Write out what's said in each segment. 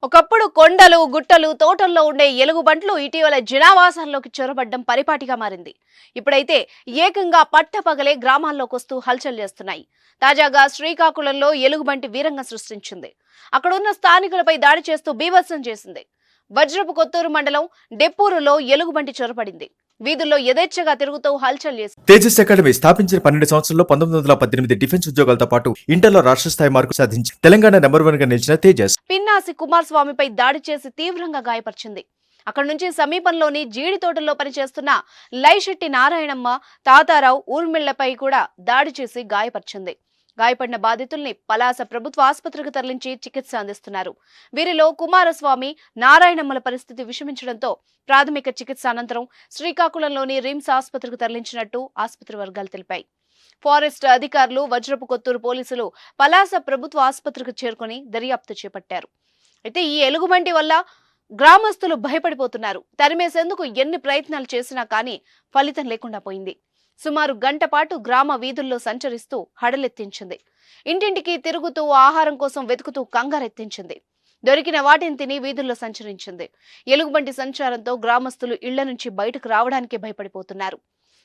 ఒకప్పుడు కొండలు, గుట్టలు, తోటల్లో ఉండే ఎలుగుబంట్లు ఇటీవల జనావాసాల్లోకి చొరబడ్డం పరిపాటిగా మారింది. ఇప్పుడైతే ఏకంగా పట్టపగలే గ్రామాల్లోకొస్తూ హల్చల్ చేస్తున్నాయి. తాజాగా శ్రీకాకుళంలో ఎలుగుబంటి వీరంగం సృష్టించింది. అక్కడున్న స్థానికులపై దాడి చేస్తూ బీభత్సం చేసింది. వజ్రపు కొత్తూరు మండలం డెప్పూరులో ఎలుగుబంటి చొరబడింది. వీధుల్లో యథేచ్ఛగా తిరుగుతూ హల్చల్ చేసింది. తేజస్ అకాడమీ స్థాపించిన 12 సంవత్సరాల్లో 1918 డిఫెన్స్ ఉద్యోగాలతో పాటు ఇంటర్లో రాష్ట్ర స్థాయి మార్కు సాధించి తెలంగాణ నెంబర్ 1 గా నిలిచిన తేజస్ పిన్నాసి కుమారస్వామిపై దాడి చేసి తీవ్రంగా గాయపరిచింది. అక్కడి నుంచి సమీపంలోని జీడి తోటల్లో పనిచేస్తున్న లైశెట్టి నారాయణమ్మ, తాతారావు, ఊర్మిళ్లపై కూడా దాడి చేసి గాయపరిచింది. గాయపడిన బాధితుల్ని పలాస ప్రభుత్వ ఆసుపత్రికి తరలించి చికిత్స అందిస్తున్నారు. వీరిలో కుమారస్వామి, నారాయణమ్మల పరిస్థితి విషమించడంతో ప్రాథమిక చికిత్స అనంతరం శ్రీకాకుళంలోని రిమ్స్ ఆసుపత్రికి తరలించినట్టు ఆసుపత్రి వర్గాలు తెలిపాయి. ఫారెస్ట్ అధికారులు, వజ్రపు కొత్తూరు పోలీసులు పలాస ప్రభుత్వ ఆసుపత్రికి చేరుకుని దర్యాప్తు చేపట్టారు. అయితే ఈ ఎలుగుబంటి వల్ల గ్రామస్తులు భయపడిపోతున్నారు. తరిమేసేందుకు ఎన్ని ప్రయత్నాలు చేసినా కానీ ఫలితం లేకుండా పోయింది. సుమారు గంట పాటు గ్రామ వీధుల్లో సంచరిస్తూ హడలెత్తించింది. ఇంటింటికి తిరుగుతూ ఆహారం కోసం వెతుకుతూ కంగారెత్తించింది. దొరికిన వాటిని తిని వీధుల్లో సంచరించింది. ఎలుగుబంటి సంచారంతో గ్రామస్తులు ఇళ్ల నుంచి బయటకు రావడానికి భయపడిపోతున్నారు.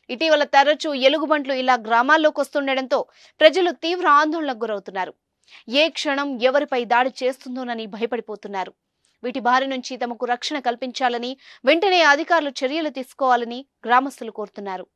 ఇటీవల తరచూ ఎలుగుబంట్లు ఇలా గ్రామాల్లోకి వస్తుండటంతో ప్రజలు తీవ్ర ఆందోళనకు గురవుతున్నారు. ఏ క్షణం ఎవరిపై దాడి చేస్తుందోనని భయపడిపోతున్నారు. వీటి బారి నుంచి తమకు రక్షణ కల్పించాలని, వెంటనే అధికారులు చర్యలు తీసుకోవాలని గ్రామస్తులు కోరుతున్నారు.